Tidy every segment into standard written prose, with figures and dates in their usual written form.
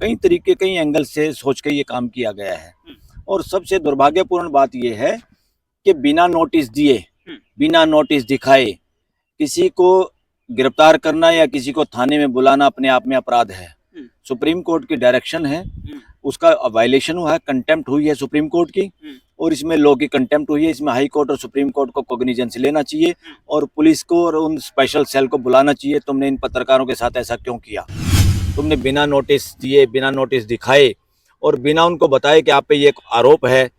कई तरीके कई एंगल से सोच के ये काम किया गया है। और सबसे दुर्भाग्यपूर्ण बात यह है कि बिना नोटिस दिए, बिना नोटिस दिखाए किसी को गिरफ्तार करना या किसी को थाने में बुलाना अपने आप में अपराध है। सुप्रीम कोर्ट की डायरेक्शन है, उसका वायलेशन हुआ है, कंटेम्प्ट हुई है सुप्रीम कोर्ट की, और इसमें लॉ की कंटेम्प्ट हुई है। इसमें हाई कोर्ट और सुप्रीम कोर्ट को कॉग्निजेंस लेना चाहिए और पुलिस को और उन स्पेशल सेल को बुलाना चाहिए। तुमने इन पत्रकारों के साथ ऐसा क्यों किया? तुमने बिना नोटिस दिए, बिना नोटिस दिखाए और बिना उनको बताए कि आप पे ये आरोप है,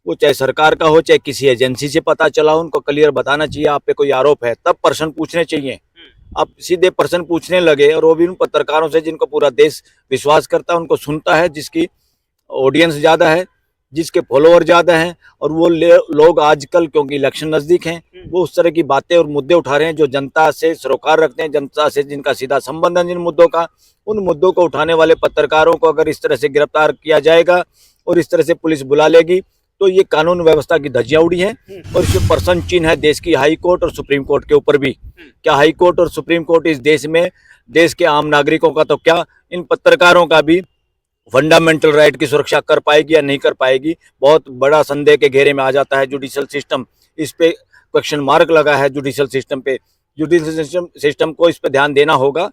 वो चाहे सरकार का हो चाहे किसी एजेंसी से पता चला, उनको क्लियर बताना चाहिए आप पे कोई आरोप है, तब प्रश्न पूछने चाहिए। आप सीधे प्रश्न पूछने लगे, और वो भी उन पत्रकारों से जिनको पूरा देश विश्वास करता है, उनको सुनता है, जिसकी ऑडियंस ज़्यादा है, जिसके फॉलोअर ज़्यादा हैं। और वो लोग आजकल क्योंकि इलेक्शन नज़दीक हैं, वो उस तरह की बातें और मुद्दे उठा रहे हैं जो जनता से सरोकार रखते हैं, जनता से जिनका सीधा संबंध है जिन मुद्दों का, उन मुद्दों को उठाने वाले पत्रकारों को अगर इस तरह से गिरफ्तार किया जाएगा और इस तरह से पुलिस बुला लेगी तो ये कानून व्यवस्था की धज्जियां उड़ी हैं। और इसमें प्रश्न चिन्ह है देश की हाई कोर्ट और सुप्रीम कोर्ट के ऊपर भी। क्या हाई कोर्ट और सुप्रीम कोर्ट इस देश में देश के आम नागरिकों का तो क्या इन पत्रकारों का भी फंडामेंटल राइट की सुरक्षा कर पाएगी या नहीं कर पाएगी? बहुत बड़ा संदेह के घेरे में आ जाता है जुडिशियल सिस्टम। इस पे क्वेश्चन मार्क लगा है जुडिशियल सिस्टम पे। जुडिशियल सिस्टम को इस पे ध्यान देना होगा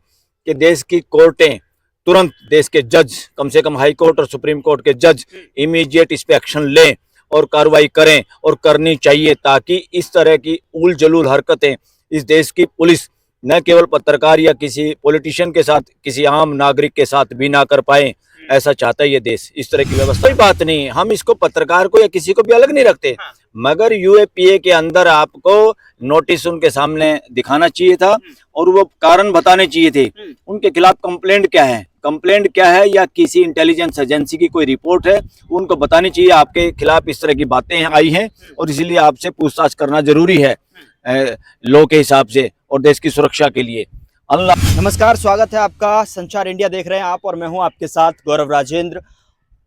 कि देश की कोर्टें तुरंत, देश के जज, कम से कम हाई कोर्ट और सुप्रीम कोर्ट के जज इमीडिएट इस पे एक्शन लें और कार्रवाई करें, और करनी चाहिए, ताकि इस तरह की उल जलूल हरकतें इस देश की पुलिस न केवल पत्रकार या किसी पॉलिटिशियन के साथ, किसी आम नागरिक के साथ भी ना कर पाए। ऐसा चाहता है ये देश, इस तरह की व्यवस्था। कोई बात नहीं, हम इसको पत्रकार को या किसी को भी अलग नहीं रखते, मगर यूएपीए के अंदर आपको नोटिस उनके सामने दिखाना चाहिए था और वो कारण बताने चाहिए थे। उनके खिलाफ कंप्लेंट क्या है, कंप्लेंट क्या है, या किसी इंटेलिजेंस एजेंसी की कोई रिपोर्ट है, उनको बतानी चाहिए आपके खिलाफ इस तरह की बातें आई हैं और इसीलिए आपसे पूछताछ करना जरूरी है लॉ के हिसाब से और देश की सुरक्षा के लिए। नमस्कार, स्वागत है आपका। संचार इंडिया देख रहे हैं आप और मैं हूं आपके साथ गौरव राजेंद्र।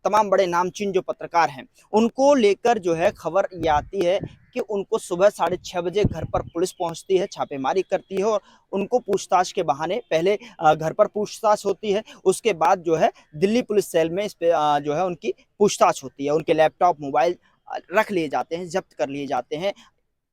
तमाम बड़े नामचीन जो पत्रकार हैं उनको लेकर जो है खबर ये आती है कि उनको सुबह 6:30 बजे घर पर पुलिस पहुंचती है, छापेमारी करती है और उनको पूछताछ के बहाने पहले घर पर पूछताछ होती है, उसके बाद जो है दिल्ली पुलिस सेल में इस पे जो है उनकी पूछताछ होती है। उनके लैपटॉप, मोबाइल रख लिए जाते हैं, जब्त कर लिए जाते हैं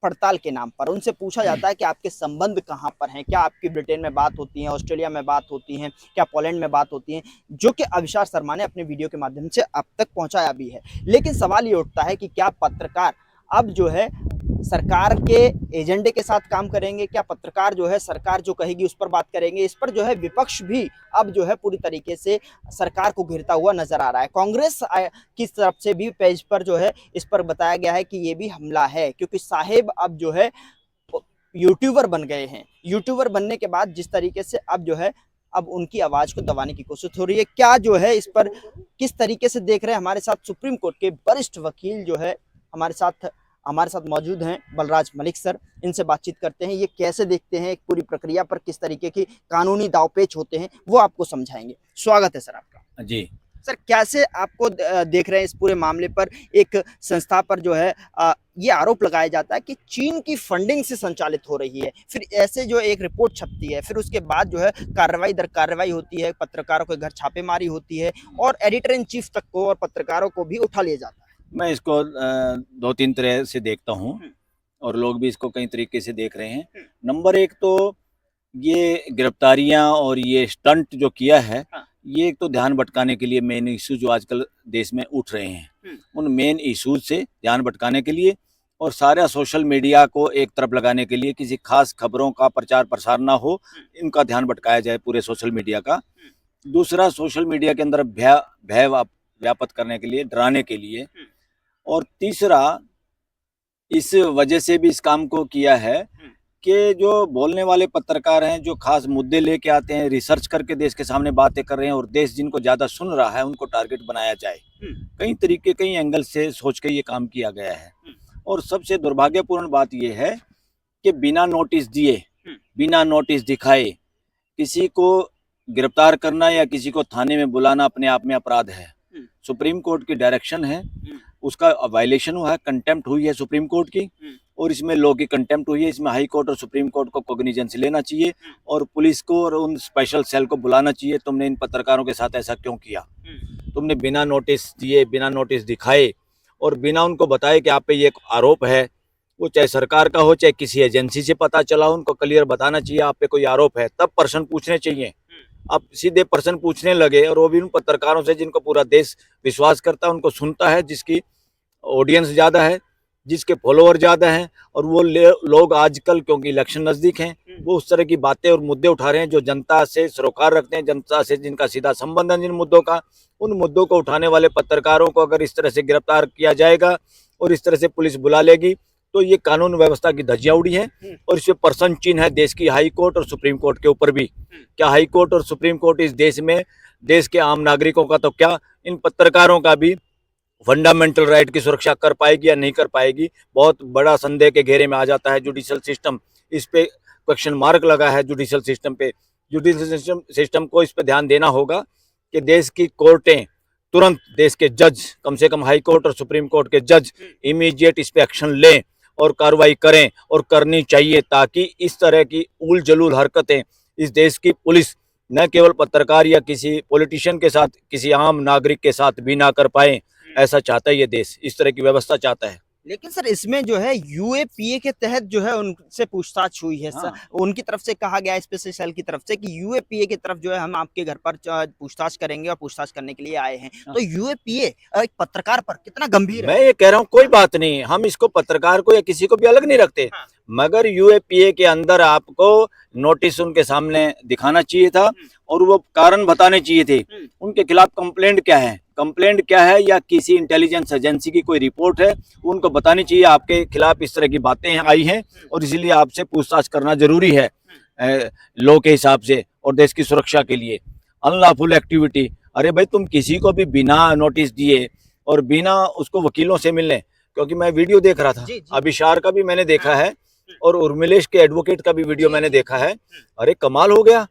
पड़ताल के नाम पर। उनसे पूछा जाता है कि आपके संबंध कहाँ पर हैं, क्या आपकी ब्रिटेन में बात होती है, ऑस्ट्रेलिया में बात होती है, क्या पोलैंड में बात होती है, जो कि अविशार शर्मा ने अपने वीडियो के माध्यम से अब तक पहुंचाया भी है। लेकिन सवाल ये उठता है कि क्या पत्रकार अब जो है सरकार के एजेंडे के साथ काम करेंगे? क्या पत्रकार जो है सरकार जो कहेगी उस पर बात करेंगे? इस पर जो है विपक्ष भी अब जो है पूरी तरीके से सरकार को घेरता हुआ नजर आ रहा है। कांग्रेस की तरफ से भी पेज पर जो है इस पर बताया गया है कि ये भी हमला है, क्योंकि साहेब अब जो है यूट्यूबर बन गए हैं। यूट्यूबर बनने के बाद जिस तरीके से अब जो है अब उनकी आवाज को दबाने की कोशिश हो रही है, क्या जो है इस पर किस तरीके से देख रहे हैं? हमारे साथ सुप्रीम कोर्ट के वरिष्ठ वकील जो है हमारे साथ मौजूद हैं, बलराज मलिक सर। इनसे बातचीत करते हैं, ये कैसे देखते हैं, एक पूरी प्रक्रिया पर किस तरीके की कानूनी दावपेच होते हैं वो आपको समझाएंगे। स्वागत है सर आपका। जी सर, कैसे आपको देख रहे हैं इस पूरे मामले पर? एक संस्था पर जो है ये आरोप लगाया जाता है कि चीन की फंडिंग से संचालित हो रही है, फिर ऐसे जो एक रिपोर्ट छपती है, फिर उसके बाद जो है कार्रवाई दर कार्रवाई होती है, पत्रकारों के घर छापेमारी होती है और एडिटर इन चीफ तक को और पत्रकारों को भी उठा लिया जाता है। मैं इसको दो तीन तरह से देखता हूँ और लोग भी इसको कई तरीके से देख रहे हैं। नंबर एक तो ये गिरफ्तारियां और ये स्टंट जो किया है, ये एक तो ध्यान भटकाने के लिए मेन इशू जो आजकल देश में उठ रहे हैं, उन मेन इशूज से ध्यान भटकाने के लिए और सारा सोशल मीडिया को एक तरफ लगाने के लिए, किसी खास खबरों का प्रचार प्रसार ना हो, इनका ध्यान भटकाया जाए पूरे सोशल मीडिया का। दूसरा, सोशल मीडिया के अंदर भय व्याप्त करने के लिए, डराने के लिए। और तीसरा, इस वजह से भी इस काम को किया है कि जो बोलने वाले पत्रकार हैं, जो खास मुद्दे लेके आते हैं, रिसर्च करके देश के सामने बातें कर रहे हैं और देश जिनको ज़्यादा सुन रहा है उनको टारगेट बनाया जाए। कई तरीके कई एंगल से सोच के ये काम किया गया है। और सबसे दुर्भाग्यपूर्ण बात यह है कि बिना नोटिस दिए, बिना नोटिस दिखाए किसी को गिरफ्तार करना या किसी को थाने में बुलाना अपने आप में अपराध है। सुप्रीम कोर्ट की डायरेक्शन है, उसका वायलेशन हुआ है, कंटेम्प्ट हुई है सुप्रीम कोर्ट की, और इसमें लॉ की कंटेम्प्ट हुई है। इसमें हाई कोर्ट और सुप्रीम कोर्ट को कॉग्निजेंस लेना चाहिए और पुलिस को और उन स्पेशल सेल को बुलाना चाहिए। तुमने इन पत्रकारों के साथ ऐसा क्यों किया? तुमने बिना नोटिस दिए, बिना नोटिस दिखाए और बिना उनको बताए कि आप पे ये आरोप है, वो चाहे सरकार का हो चाहे किसी एजेंसी से पता चला, उनको क्लियर बताना चाहिए आप पे कोई आरोप है, तब प्रश्न पूछने चाहिए। अब सीधे प्रश्न पूछने लगे और वो भी उन पत्रकारों से जिनको पूरा देश विश्वास करता है, उनको सुनता है, जिसकी ऑडियंस ज़्यादा है, जिसके फॉलोअर ज़्यादा हैं। और वो लोग आजकल क्योंकि इलेक्शन नज़दीक हैं, वो उस तरह की बातें और मुद्दे उठा रहे हैं जो जनता से सरोकार रखते हैं, जनता से जिनका सीधा संबंध है जिन मुद्दों का, उन मुद्दों को उठाने वाले पत्रकारों को अगर इस तरह से गिरफ्तार किया जाएगा और इस तरह से पुलिस बुला लेगी तो ये कानून व्यवस्था की धज्जियां उड़ी है और इसमें प्रश्न चिन्ह है देश की हाई कोर्ट और सुप्रीम कोर्ट के ऊपर भी। क्या हाई कोर्ट और सुप्रीम कोर्ट इस देश में देश के आम नागरिकों का तो क्या इन पत्रकारों का भी फंडामेंटल राइट की सुरक्षा कर पाएगी या नहीं कर पाएगी? बहुत बड़ा संदेह के घेरे में आ जाता है जुडिशल सिस्टम। इस पे क्वेश्चन मार्क लगा है जुडिशल सिस्टम पे। जुडिशल सिस्टम को इस पे ध्यान देना होगा कि देश की कोर्टें तुरंत, देश के जज, कम से कम हाई कोर्ट और सुप्रीम कोर्ट के जज इमीडिएट इस पे एक्शन लें और कार्रवाई करें और करनी चाहिए, ताकि इस तरह की उल जलूल हरकतें इस देश की पुलिस न केवल पत्रकार या किसी पॉलिटिशियन के साथ, किसी आम नागरिक के साथ भी ना कर पाए। ऐसा चाहता है ये देश, इस तरह की व्यवस्था चाहता है। लेकिन सर इसमें जो है यूएपीए के तहत जो है उनसे पूछताछ हुई है सर। उनकी तरफ से कहा गया स्पेशल सेल की तरफ से कि यूएपीए की तरफ जो है हम आपके घर पर पूछताछ करेंगे और पूछताछ करने के लिए आए हैं। तो यूएपीए एक पत्रकार पर कितना गंभीर है? मैं ये कह रहा हूँ कोई बात नहीं, हम इसको पत्रकार को या किसी को भी अलग नहीं रखते, मगर यूएपीए के अंदर आपको नोटिस उनके सामने दिखाना चाहिए था और वो कारण बताने चाहिए थे। उनके खिलाफ कंप्लेंट क्या है, कंप्लेंट क्या है, या किसी इंटेलिजेंस एजेंसी की कोई रिपोर्ट है, उनको बतानी चाहिए आपके खिलाफ इस तरह की बातें आई हैं और इसीलिए आपसे पूछताछ करना जरूरी है लॉ के हिसाब से और देश की सुरक्षा के लिए। अनलॉफुल एक्टिविटी, अरे भाई तुम किसी को भी बिना नोटिस दिए और बिना उसको वकीलों से मिलने, क्योंकि मैं वीडियो देख रहा था, अभिशार का भी मैंने देखा है और उर्मिलेश के एडवोकेट का भी वीडियो मैंने देखा है। अरे कमाल हो गया,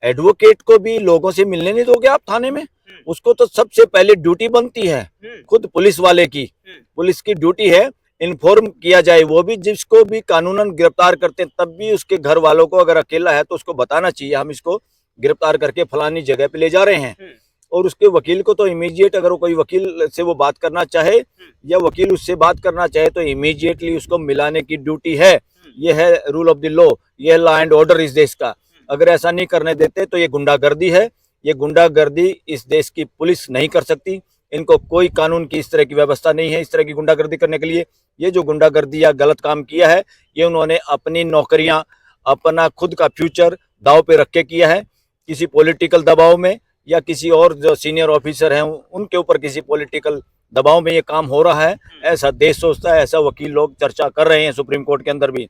एडवोकेट को भी लोगों से मिलने नहीं दोगे आप थाने में? उसको तो सबसे पहले ड्यूटी बनती है खुद पुलिस वाले की, पुलिस की ड्यूटी है इन्फॉर्म किया जाए। वो भी जिसको भी कानूनन गिरफ्तार करते हैं तब भी उसके घर वालों को, अगर अकेला है तो उसको बताना चाहिए हम इसको गिरफ्तार करके फलानी जगह पे ले जा रहे हैं। और उसके वकील को तो इमीडिएट, अगर वो कोई वकील से वो बात करना चाहे या वकील उससे बात करना चाहे तो इमीडिएटली उसको मिलाने की ड्यूटी है। ये है रूल ऑफ द लॉ, ये है लॉ एंड ऑर्डर इस देश का। अगर ऐसा नहीं करने देते तो ये गुंडागर्दी है। ये गुंडागर्दी इस देश की पुलिस नहीं कर सकती, इनको कोई कानून की इस तरह की व्यवस्था नहीं है इस तरह की गुंडागर्दी करने के लिए। ये जो गुंडागर्दी या गलत काम किया है, ये उन्होंने अपनी नौकरियां, अपना खुद का फ्यूचर दांव पे रख के किया है, किसी पॉलिटिकल दबाव में या किसी और जो सीनियर ऑफिसर हैं उनके ऊपर किसी पॉलिटिकल दबाव में ये काम हो रहा है, ऐसा देश सोचता है, ऐसा वकील लोग चर्चा कर रहे हैं सुप्रीम कोर्ट के अंदर भी।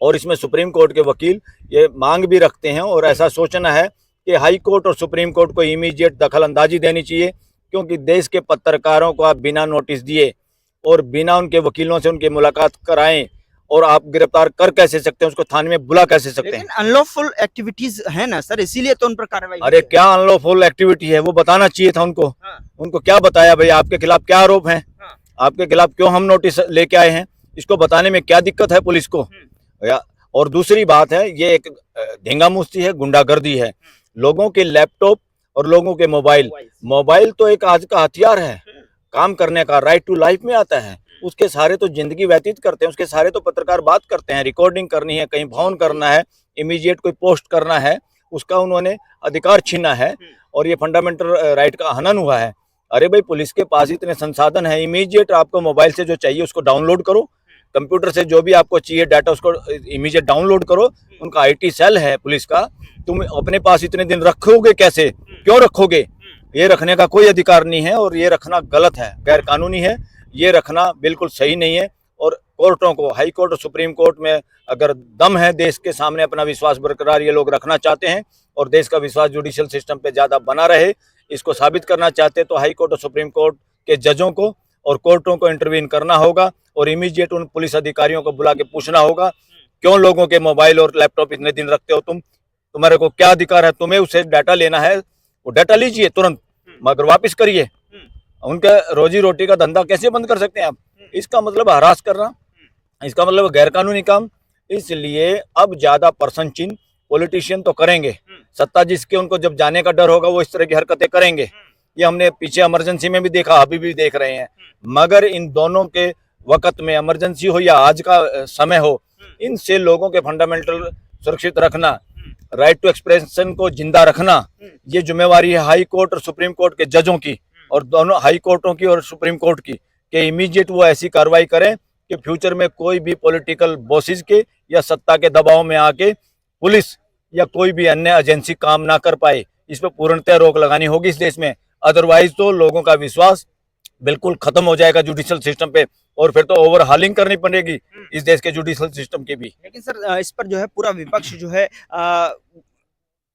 और इसमें सुप्रीम कोर्ट के वकील ये मांग भी रखते हैं और ऐसा सोचना है कि हाई कोर्ट और सुप्रीम कोर्ट को इमीडिएट दखल अंदाजी देनी चाहिए, क्योंकि देश के पत्रकारों को आप बिना नोटिस दिए और बिना उनके वकीलों से उनकी मुलाकात कराएं और आप गिरफ्तार कर कैसे सकते हैं, उसको थाने में बुला कैसे सकते हैं? अनलॉफुल एक्टिविटीज है ना सर, इसीलिए तो उन पर कार्रवाई। अरे क्या अनलॉफुल एक्टिविटी है, वो बताना चाहिए था उनको। उनको क्या बताया भाई, आपके खिलाफ क्या आरोप है, आपके खिलाफ क्यों हम नोटिस लेके आए हैं, इसको बताने में क्या दिक्कत है पुलिस को? और दूसरी बात है, ये एक ढींगामुश्ती है, गुंडागर्दी है। लोगों के लैपटॉप और लोगों के मोबाइल तो एक आज का हथियार है काम करने का, राइट टू लाइफ में आता है। उसके सारे तो जिंदगी व्यतीत करते हैं, उसके सारे तो पत्रकार बात करते हैं। रिकॉर्डिंग करनी है, कहीं फोन करना है, इमीडिएट कोई पोस्ट करना है, उसका उन्होंने अधिकार छीना है और ये फंडामेंटल राइट का हनन हुआ है। अरे भाई पुलिस के पास इतने संसाधन है, इमीडिएट आपको मोबाइल से जो चाहिए उसको डाउनलोड करो, कंप्यूटर से जो भी आपको चाहिए डाटा उसको इमीडिएट डाउनलोड करो। उनका आईटी सेल है पुलिस का, तुम अपने पास इतने दिन रखोगे कैसे, क्यों रखोगे? ये रखने का कोई अधिकार नहीं है और ये रखना गलत है, गैर कानूनी है, ये रखना बिल्कुल सही नहीं है। और कोर्टों को, हाई कोर्ट और सुप्रीम कोर्ट में अगर दम है देश के सामने अपना विश्वास बरकरार ये लोग रखना चाहते हैं और देश का विश्वास जुडिशियल सिस्टम पे ज़्यादा बना रहे, इसको साबित करना चाहते हैं, तो हाई कोर्ट और सुप्रीम कोर्ट के जजों को और कोर्टों को इंटरवीन करना होगा और इमीडिएट उन पुलिस अधिकारियों को बुला के पूछना होगा, क्यों लोगों के मोबाइल और लैपटॉप इतने दिन रखते हो तुम, तुम्हारे को क्या अधिकार है, तुम्हें उसे डाटा लेना है वो डाटा लीजिए तुरंत, मगर वापस करिए। उनके रोजी रोटी का धंधा कैसे बंद कर सकते हैं आप? इसका मतलब हरास करना, इसका मतलब गैरकानूनी काम। इसलिए अब ज्यादा पर्सन चिन्ह पॉलिटिशियन तो करेंगे, सत्ता जिसके उनको जब जाने का डर होगा वो इस तरह की हरकतें करेंगे। ये हमने पीछे इमरजेंसी में भी देखा, अभी भी देख रहे हैं। मगर इन दोनों के वक्त में, इमरजेंसी हो या आज का समय हो, इनसे लोगों के फंडामेंटल सुरक्षित रखना, राइट टू एक्सप्रेशन को जिंदा रखना, ये जिम्मेवारी है हाई कोर्ट और सुप्रीम कोर्ट के जजों की, और दोनों हाई कोर्टों की और सुप्रीम कोर्ट की, कि इमीडिएट वो ऐसी कार्रवाई करें कि फ्यूचर में कोई भी पॉलिटिकल बॉसेस के या सत्ता के दबाव में आके पुलिस या कोई भी अन्य एजेंसी काम ना कर पाए। इस पर पूर्णतः रोक लगानी होगी इस देश में, अदरवाइज तो लोगों का विश्वास बिल्कुल खत्म हो जाएगा जुडिशियल सिस्टम पे, और फिर तो ओवरहालिंग करनी पड़ेगी इस देश के जुडिशियल सिस्टम की भी। लेकिन सर इस पर जो है पूरा विपक्ष जो है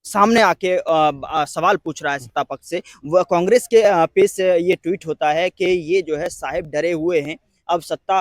सामने आके सवाल पूछ रहा है सत्ता पक्ष से। वह कांग्रेस के पेज से ये ट्वीट होता है कि ये जो है साहिब डरे हुए हैं, अब सत्ता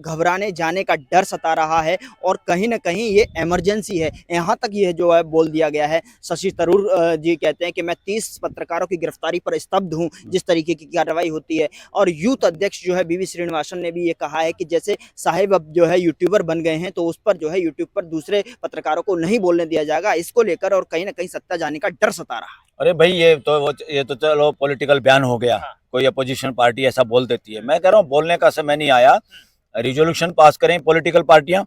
घबराने जाने का डर सता रहा है और कहीं ना कहीं ये इमरजेंसी है। यहाँ तक ये जो है बोल दिया गया है। शशि थरूर जी कहते हैं कि मैं 30 पत्रकारों की गिरफ्तारी पर स्तब्ध हूँ, जिस तरीके की कार्रवाई होती है। और यूथ अध्यक्ष जो है बीवी श्रीनिवासन ने भी ये कहा है कि जैसे साहिब अब जो है यूट्यूबर बन गए हैं तो उस पर जो है यूट्यूब पर दूसरे पत्रकारों को नहीं बोलने दिया जाएगा, इसको लेकर और कहीं ना कहीं सत्ता जाने का डर सता रहा है। अरे भाई ये तो चलो पॉलिटिकल बयान हो गया, कोई अपोजिशन पार्टी ऐसा बोल देती है। मैं कह रहा हूँ बोलने का समय नहीं आया, रिजोल्यूशन पास करें पॉलिटिकल पार्टियां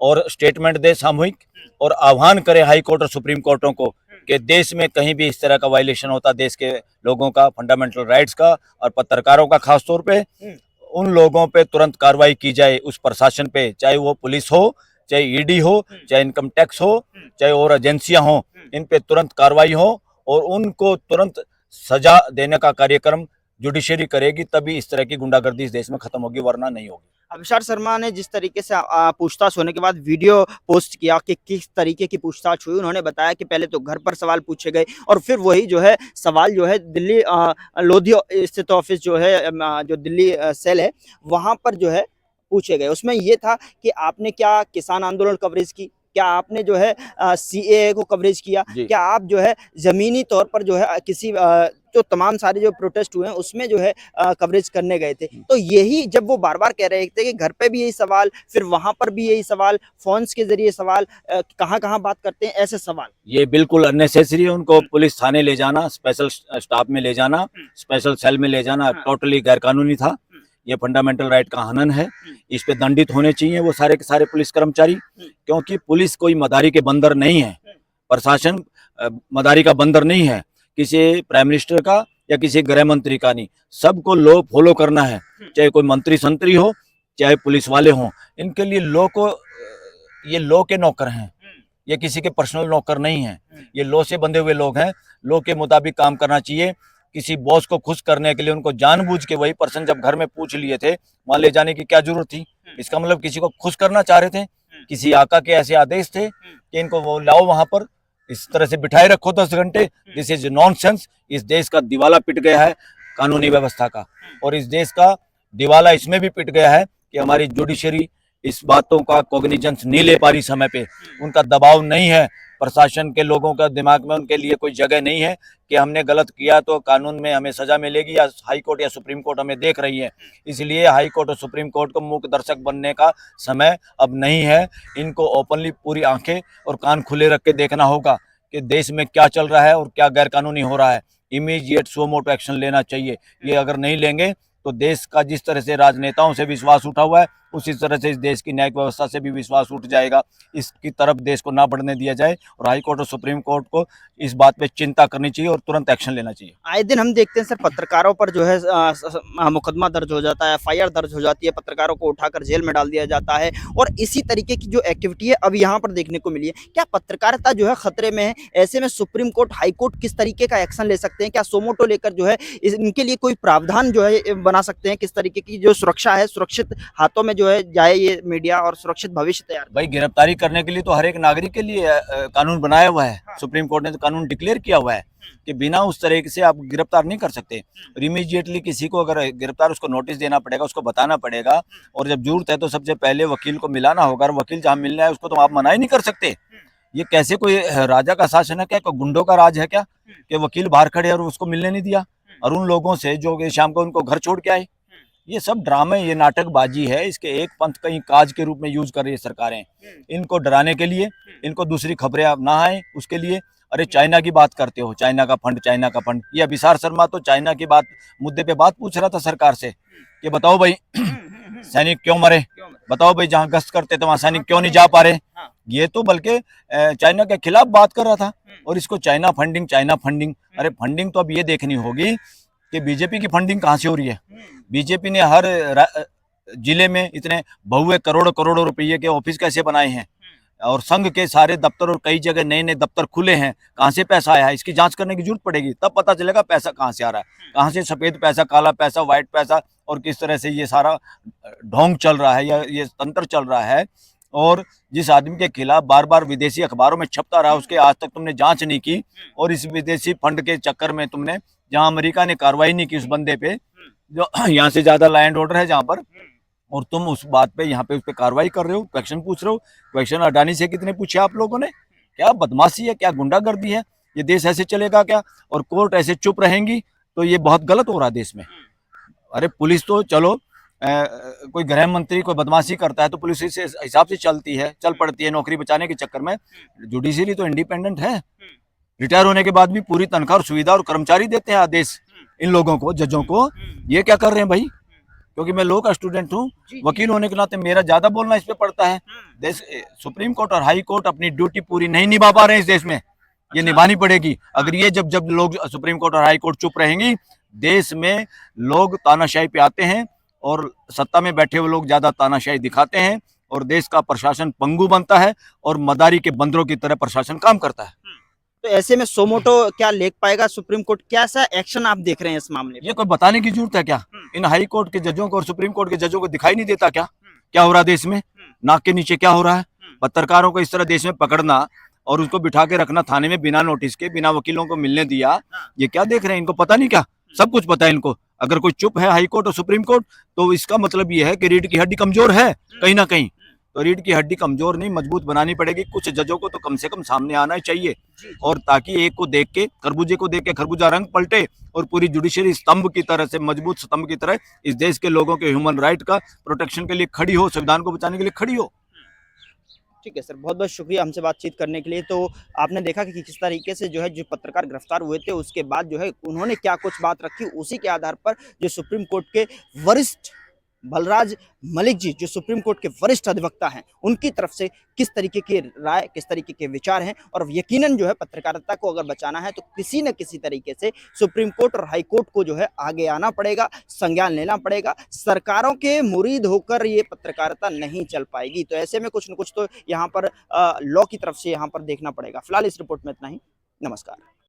और स्टेटमेंट दे सामूहिक, और आह्वान करें हाई कोर्ट और सुप्रीम कोर्टों को कि देश में कहीं भी इस तरह का वायलेशन होता, देश के लोगों का फंडामेंटल राइट्स का और पत्रकारों का खास तौर पे, उन लोगों पे तुरंत कार्रवाई की जाए, उस प्रशासन पे, चाहे वो पुलिस हो, चाहे ईडी हो, चाहे इनकम टैक्स हो, चाहे और एजेंसियां हो, इन पे तुरंत कार्रवाई हो और उनको तुरंत सजा देने का कार्यक्रम जुडिशरी करेगी, तभी इस तरह की गुंडागर्दी इस देश में खत्म होगी, वरना नहीं होगी। अभिषार शर्मा ने जिस तरीके से पूछताछ होने के बाद वीडियो पोस्ट किया कि किस तरीके की पूछताछ हुई, उन्होंने बताया कि पहले तो घर पर सवाल पूछे गए और फिर वही जो है सवाल जो है दिल्ली लोधी स्थित ऑफिस जो है जो दिल्ली सेल है वहां पर जो है पूछे गए। उसमें ये था कि आपने क्या किसान आंदोलन कवरेज की, क्या आपने जो है सीएए को कवरेज किया, क्या आप जो है जमीनी तौर पर जो है किसी जो तमाम सारे जो प्रोटेस्ट हुए हैं उसमें जो है कवरेज करने गए थे। तो यही जब वो बार बार कह रहे थे कि घर पे भी यही सवाल, फिर वहां पर भी यही सवाल, फोन्स के जरिए सवाल, कहाँ कहाँ बात करते हैं, ऐसे सवाल, ये बिल्कुल अननेसेसरी है। उनको पुलिस थाने ले जाना, स्पेशल स्टाफ में ले जाना, स्पेशल सेल में ले जाना टोटली गैरकानूनी था। ये फंडामेंटल राइट का हनन है, इस पे दंडित होने चाहिए वो सारे के सारे पुलिस कर्मचारी, क्योंकि पुलिस कोई मदारी के बंदर नहीं है, प्रशासन मदारी का बंदर नहीं है, किसी प्राइम मिनिस्टर का या किसी गृह मंत्री का नहीं। सबको लॉ फॉलो करना है, चाहे कोई मंत्री संतरी हो, चाहे पुलिस वाले हों। इनके लिए लॉ को, ये लॉ के नौकर हैं, ये किसी के पर्सनल नौकर नहीं है, ये लॉ से बंधे हुए लोग हैं। लॉ के मुताबिक काम करना चाहिए। किसी बॉस को खुश करने के लिए उनको जानबूझ के वही पर्सन जब घर में पूछ लिए थे, वहां ले जाने की क्या जरूरत थी? इसका मतलब किसी को खुश करना चाह रहे थे, किसी आका के ऐसे आदेश थे कि इनको वो लाओ वहां पर, इस तरह से बिठाए रखो 10 घंटे। This is nonsense. इस देश का दिवाला पिट गया है कानूनी व्यवस्था का, और इस देश का दिवाला इसमें भी पिट गया है कि हमारी जुडिशरी इस बातों का कॉग्निजेंस नहीं ले पा रही समय पे, उनका दबाव नहीं है, प्रशासन के लोगों का दिमाग में उनके लिए कोई जगह नहीं है कि हमने गलत किया तो कानून में हमें सजा मिलेगी, या हाई कोर्ट या सुप्रीम कोर्ट हमें देख रही है। इसलिए हाई कोर्ट और सुप्रीम कोर्ट को मूक दर्शक बनने का समय अब नहीं है। इनको ओपनली पूरी आंखें और कान खुले रख के देखना होगा कि देश में क्या चल रहा है और क्या गैरकानूनी हो रहा है। इमीडिएट सो मोटो एक्शन लेना चाहिए। ये अगर नहीं लेंगे तो देश का जिस तरह से राजनेताओं से विश्वास उठा हुआ है, उसी तरह से इस देश की न्यायिक व्यवस्था से भी विश्वास उठ जाएगा। इसकी तरफ देश को ना बढ़ने दिया जाए और हाई कोर्ट और सुप्रीम कोर्ट को इस बात पे चिंता करनी चाहिए और तुरंत एक्शन लेना चाहिए। आए दिन हम देखते हैं सर पत्रकारों पर जो है मुकदमा दर्ज हो जाता है, एफआईआर दर्ज हो जाती है, पत्रकारों को उठाकर जेल में डाल दिया जाता है, और इसी तरीके की जो एक्टिविटी है अब यहाँ पर देखने को मिली है। क्या पत्रकारिता जो है खतरे में है? ऐसे में सुप्रीम कोर्ट, हाई कोर्ट किस तरीके का एक्शन ले सकते हैं? क्या सोमोटो लेकर जो है इनके लिए कोई प्रावधान जो है बना सकते हैं? किस तरीके की जो सुरक्षा है, सुरक्षित हाथों में जो है जाए ये मीडिया और सुरक्षित भविष्य तैयार? भाई गिरफ्तारी करने के लिए तो हर एक नागरिक के लिए कानून बनाया हुआ है। सुप्रीम कोर्ट ने तो कानून डिक्लेयर किया हुआ है कि बिना उस तरीके से आप गिरफ्तार नहीं कर सकते। और इमीडिएटली किसी को अगर गिरफ्तार, उसको नोटिस देना पड़ेगा, उसको बताना पड़ेगा, और जब जरूरत है तो सबसे पहले वकील को मिलाना होगा, और वकील जहाँ मिलना है उसको तो आप मना ही नहीं कर सकते। ये कैसे कोई राजा का शासन है क्या? कोई गुंडों का राज है क्या कि वकील बाहर खड़े और उसको मिलने नहीं दिया, और उन लोगों से जो शाम को उनको घर छोड़ के आए? ये सब ड्रामे, ये नाटकबाजी है। इसके एक पंथ कहीं काज के रूप में यूज कर रही है सरकारें, इनको डराने के लिए, इनको दूसरी खबरें अब ना आए उसके लिए। अरे चाइना की बात करते हो, चाइना का फंड, चाइना का फंड। ये अभिसार शर्मा तो चाइना की बात, मुद्दे पे बात पूछ रहा था सरकार से कि बताओ भाई सैनिक क्यों मरे, बताओ भाई जहाँ गश्त करते थे वहां सैनिक क्यों नहीं जा पा रहे। ये तो बल्कि चाइना के खिलाफ बात कर रहा था, और इसको चाइना फंडिंग, चाइना फंडिंग। अरे फंडिंग तो अब ये देखनी होगी कि बीजेपी की फंडिंग कहाँ से हो रही है। बीजेपी ने हर जिले में इतने बहुए करोड़ों करोड़ों रुपये के ऑफिस कैसे बनाए हैं, और संघ के सारे दफ्तर और कई जगह नए नए दफ्तर खुले हैं। कहाँ से पैसा आया है, इसकी जांच करने की जरूरत पड़ेगी, तब पता चलेगा पैसा कहाँ से आ रहा है, कहाँ से सफेद पैसा, काला पैसा, व्हाइट पैसा, और किस तरह से ये सारा ढोंग चल रहा है या ये तंत्र चल रहा है। और जिस आदमी के खिलाफ बार बार विदेशी अखबारों में छपता रहा, उसके आज तक तुमने जांच नहीं की, और इस विदेशी फंड के चक्कर में तुमने, जहां अमेरिका ने कार्रवाई नहीं की उस बंदे पे, जो यहाँ से ज्यादा लैंड ऑर्डर है जहां पर, और तुम उस बात पे यहाँ पे उस पर कार्रवाई कर रहे हो, क्वेश्चन पूछ रहे हो। क्वेश्चन अडानी से कितने पूछे आप लोगों ने? क्या बदमाशी है, क्या गुंडागर्दी है? ये देश ऐसे चलेगा क्या? और कोर्ट ऐसे चुप रहेंगी तो ये बहुत गलत हो रहा है देश में। अरे पुलिस तो चलो, कोई गृह मंत्री कोई बदमाशी करता है तो पुलिस इस हिसाब से चलती है, चल पड़ती है नौकरी बचाने के चक्कर में। जुडिशरी तो इंडिपेंडेंट है, रिटायर होने के बाद भी पूरी तनख्वाह और सुविधा और कर्मचारी देते हैं आदेश इन लोगों को, जजों को। ये क्या कर रहे हैं भाई? क्योंकि मैं लॉ का स्टूडेंट हूँ, वकील होने के नाते मेरा ज्यादा बोलना इस पे पड़ता है। देश, सुप्रीम कोर्ट और हाई कोर्ट अपनी ड्यूटी पूरी नहीं निभा पा रहे हैं इस देश में, ये निभानी पड़ेगी। अगर ये जब जब लोग, सुप्रीम कोर्ट और हाई कोर्ट चुप रहेंगी, देश में लोग तानाशाही पे आते हैं, और सत्ता में बैठे हुए लोग ज्यादा तानाशाही दिखाते हैं, और देश का प्रशासन पंगु बनता है, और मदारी के बंदरों की तरह प्रशासन काम करता है। तो ऐसे में सोमोटो क्या लेख पाएगा सुप्रीम कोर्ट? क्या ऐसा एक्शन आप देख रहे हैं इस मामले में? ये कोई बताने की जरूरत है क्या? इन हाई कोर्ट के जजों को और सुप्रीम कोर्ट के जजों को दिखाई नहीं देता क्या क्या हो रहा है देश में? नाक के नीचे क्या हो रहा है? पत्रकारों को इस तरह देश में पकड़ना और उसको बिठा के रखना थाने में बिना नोटिस के, बिना वकीलों को मिलने दिया, ये क्या देख रहे हैं? इनको पता नहीं क्या? सब कुछ पता है इनको। अगर कोई चुप है हाई कोर्ट और सुप्रीम कोर्ट, तो इसका मतलब ये है कि रीढ़ की हड्डी कमजोर है कहीं ना कहीं। तो रीढ़ की हड्डी कमजोर नहीं, मजबूत बनानी पड़ेगी। कुछ जजों को तो कम से कम सामने आना ही चाहिए, और ताकि एक को देख के, खरबूजे को देख के खरबूजा रंग पलटे, और पूरी जुडिशरी स्तंभ की तरह से, मजबूत स्तंभ की तरह इस देश के लोगों के ह्यूमन राइट का प्रोटेक्शन के लिए खड़ी हो, संविधान को बचाने के लिए खड़ी हो। ठीक है सर, बहुत बहुत शुक्रिया हमसे बातचीत करने के लिए। तो आपने देखा कि किस तरीके से जो है, जो पत्रकार गिरफ्तार हुए थे उसके बाद जो है उन्होंने क्या कुछ बात रखी, उसी के आधार पर जो सुप्रीम कोर्ट के वरिष्ठ बलराज मलिक जी, जो सुप्रीम कोर्ट के वरिष्ठ अधिवक्ता हैं, उनकी तरफ से किस तरीके की राय, किस तरीके के विचार हैं। और यकीनन जो है पत्रकारिता को अगर बचाना है तो किसी न किसी तरीके से सुप्रीम कोर्ट और हाई कोर्ट को जो है आगे आना पड़ेगा, संज्ञान लेना पड़ेगा। सरकारों के मुरीद होकर ये पत्रकारिता नहीं चल पाएगी। तो ऐसे में कुछ न कुछ तो यहाँ पर लॉ की तरफ से यहाँ पर देखना पड़ेगा। फिलहाल इस रिपोर्ट में इतना ही। नमस्कार।